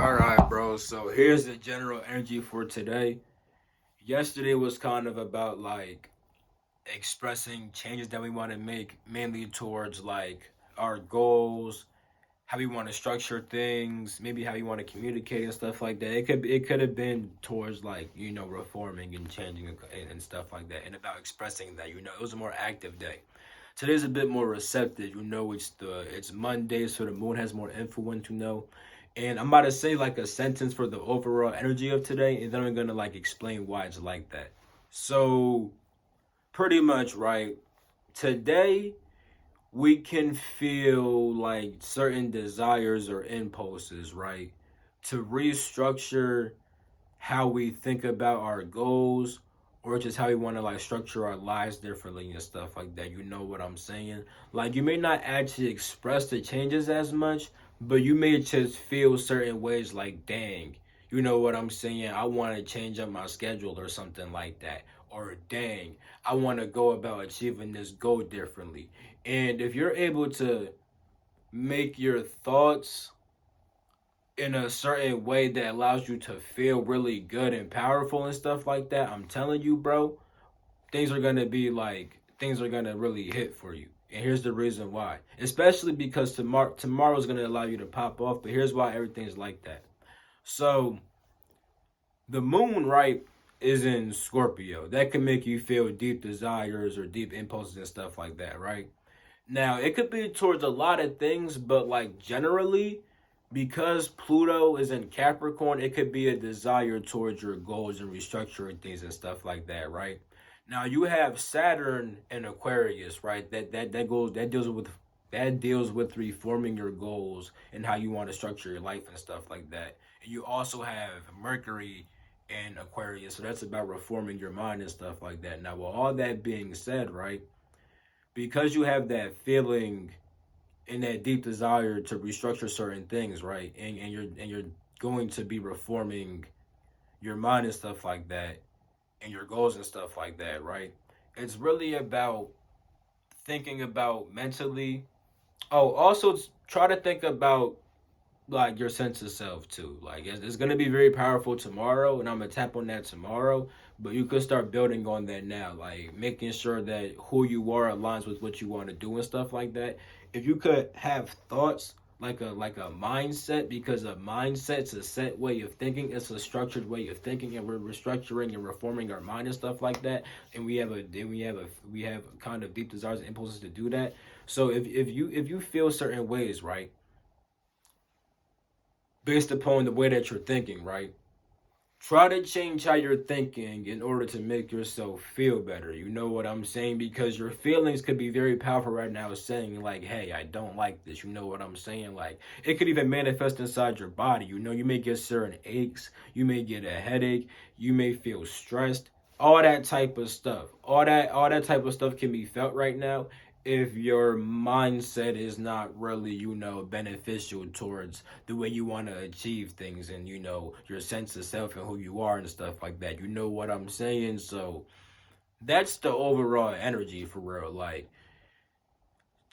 All right, bro. So here's the general energy for today. Yesterday was kind of about like expressing changes that we want to make, mainly towards like our goals, how we want to structure things, maybe how you want to communicate and stuff like that. It could have been towards like reforming and changing and stuff like that, and about expressing that. It was a more active day. Today's a bit more receptive. It's Monday, so the moon has more influence. And I'm about to say like a sentence for the overall energy of today, and then I'm gonna like explain why it's like that. So pretty much right today we can feel like certain desires or impulses, right? To restructure how we think about our goals or just how we want to like structure our lives differently and stuff like that. You know what I'm saying? Like you may not actually express the changes as much, but you may just feel certain ways like, dang, you know what I'm saying? I want to change up my schedule or something like that. Or dang, I want to go about achieving this goal differently. And if you're able to make your thoughts in a certain way that allows you to feel really good and powerful and stuff like that, I'm telling you, bro, things are gonna really hit for you. And here's the reason why. Especially because tomorrow's gonna allow you to pop off, but here's why everything's like that. So the moon, right, is in Scorpio. That can make you feel deep desires or deep impulses and stuff like that, right? Now, it could be towards a lot of things, but like generally, because Pluto is in Capricorn, it could be a desire towards your goals and restructuring things and stuff like that, right? Now you have Saturn and Aquarius, right? That deals with reforming your goals and how you want to structure your life and stuff like that. And you also have Mercury and Aquarius, so that's about reforming your mind and stuff like that. Now, with all that being said, right? Because you have that feeling and that deep desire to restructure certain things, right? And you're going to be reforming your mind and stuff like that and your goals and stuff like that, right? It's really about thinking about mentally. Oh, also try to think about like your sense of self too. Like it's gonna be very powerful tomorrow, and I'm gonna tap on that tomorrow. But you could start building on that now, like making sure that who you are aligns with what you want to do and stuff like that. If you could have thoughts like a mindset, because a mindset's a set way of thinking, it's a structured way of thinking, and we're restructuring and reforming our mind and stuff like that. And we have kind of deep desires and impulses to do that. So if you feel certain ways, right, based upon the way that you're thinking, right? Try to change how you're thinking in order to make yourself feel better. You know what I'm saying? Because your feelings could be very powerful right now, saying, like, hey, I don't like this. You know what I'm saying? Like, it could even manifest inside your body. You may get certain aches, you may get a headache, you may feel stressed, all that type of stuff. All that type of stuff can be felt right now if your mindset is not really, beneficial towards the way you want to achieve things and, your sense of self and who you are and stuff like that. You know what I'm saying? So that's the overall energy for real. Like,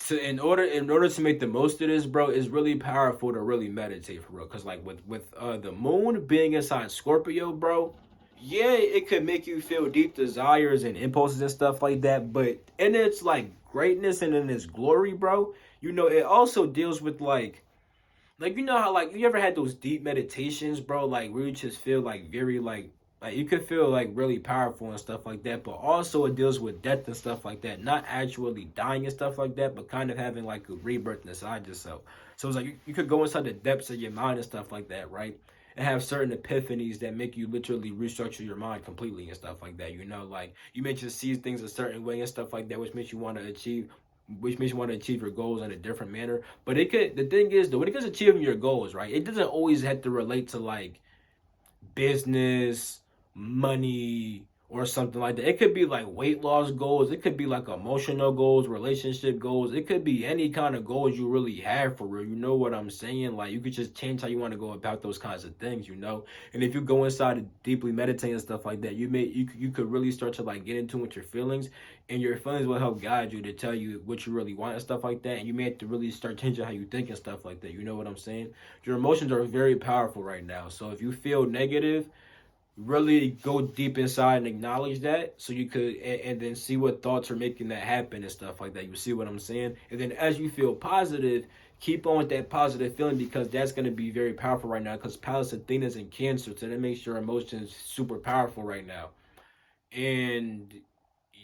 in order to make the most of this, bro, it's really powerful to really meditate for real. Cause like with the moon being inside Scorpio, bro, yeah, it could make you feel deep desires and impulses and stuff like that. But in its like greatness and in its glory, bro, it also deals with like how like you ever had those deep meditations, bro, like where you just feel like very like you could feel like really powerful and stuff like that, but also it deals with death and stuff like that, not actually dying and stuff like that, but kind of having like a rebirth inside yourself. So it's like you could go inside the depths of your mind and stuff like that, right? And have certain epiphanies that make you literally restructure your mind completely and stuff like that. Like you may just see things a certain way and stuff like that, which makes you want to achieve your goals in a different manner. But the thing is though, when it comes to achieving your goals, right, it doesn't always have to relate to like business, money, or something like that. It could be like weight loss goals. It could be like emotional goals, relationship goals. It could be any kind of goals you really have for real. You know what I'm saying? Like you could just change how you want to go about those kinds of things, you know? And if you go inside and deeply meditate and stuff like that, you could really start to like get into with your feelings, and your feelings will help guide you to tell you what you really want and stuff like that. And you may have to really start changing how you think and stuff like that. You know what I'm saying? Your emotions are very powerful right now. So if you feel negative, really go deep inside and acknowledge that, so you could and then see what thoughts are making that happen and stuff like that. You see what I'm saying? And then as you feel positive, keep on with that positive feeling, because that's going to be very powerful right now, because Pallas Athena's in Cancer, so that makes your emotions super powerful right now. And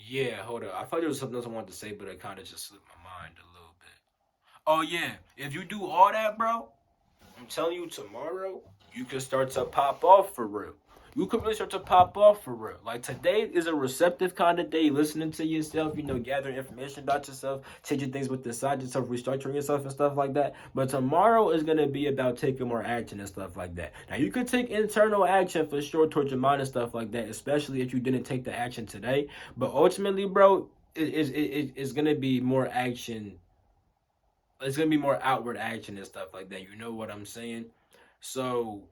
yeah, hold up, I thought there was something else I wanted to say, but it kind of just slipped my mind a little bit. Oh yeah, if you do all that, bro, I'm telling you, tomorrow you can start to pop off for real. You can really start to pop off for real. Like today is a receptive kind of day, listening to yourself, gathering information about yourself, changing things with inside yourself, restructuring yourself and stuff like that. But tomorrow is gonna be about taking more action and stuff like that. Now you could take internal action for sure towards your mind and stuff like that, especially if you didn't take the action today. But ultimately, bro, it's gonna be more action. It's gonna be more outward action and stuff like that. You know what I'm saying? So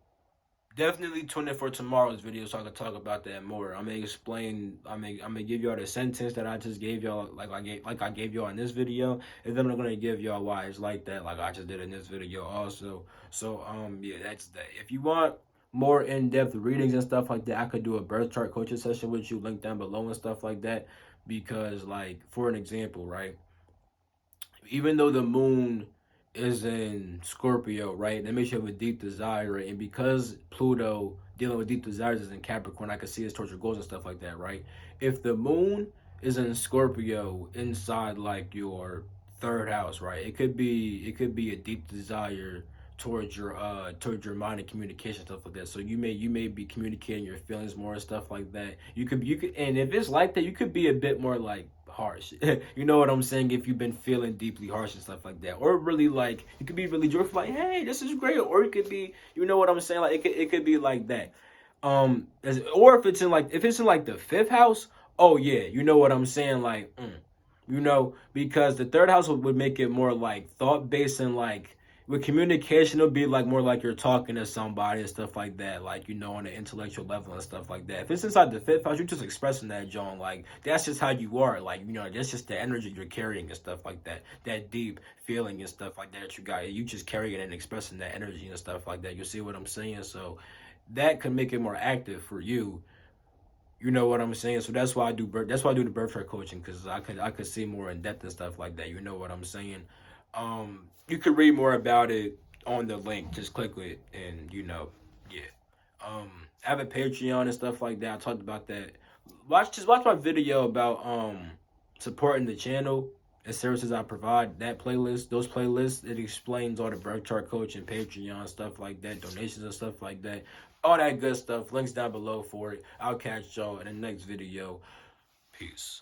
definitely tune in for tomorrow's video so I can talk about that more. I'm gonna explain. I'm gonna give y'all the sentence that I just gave y'all, like I gave y'all in this video, and then I'm gonna give y'all why it's like that, like I just did in this video also. So yeah, that's that. If you want more in-depth readings and stuff like that, I could do a birth chart coaching session with you, link down below and stuff like that. Because like for an example, right? Even though the moon is in Scorpio, right? That makes you have a deep desire, right? And because Pluto dealing with deep desires is in Capricorn, I can see it's towards your goals and stuff like that, right? If the moon is in Scorpio inside like your third house, right? It could be a deep desire towards your mind and communication, stuff like that. So you may be communicating your feelings more and stuff like that. You could, and if it's like that, you could be a bit more like harsh. You know what I'm saying? If you've been feeling deeply harsh and stuff like that, or really like you could be really joyful, like hey, this is great, or it could be, you know what I'm saying? Like it could be like that. Or if it's in like the fifth house, oh yeah, you know what I'm saying? Like, because the third house would make it more like thought based, and like with communication, it'll be like more like you're talking to somebody and stuff like that, like on an intellectual level and stuff like that. If it's inside the fifth house, you're just expressing that, John. Like that's just how you are. Like that's just the energy you're carrying and stuff like that. That deep feeling and stuff like that you got. You just carrying it and expressing that energy and stuff like that. You see what I'm saying? So that could make it more active for you. You know what I'm saying? So that's why I do the birth chart coaching, because I could see more in depth and stuff like that. You know what I'm saying? You could read more about it on the link. Just click it, and yeah. I have a Patreon and stuff like that. I talked about that. Watch my video about supporting the channel and services I provide. That playlist, those playlists, it explains all the birth chart coaching, Patreon stuff like that, donations and stuff like that, all that good stuff. Links down below for it. I'll catch y'all in the next video. Peace.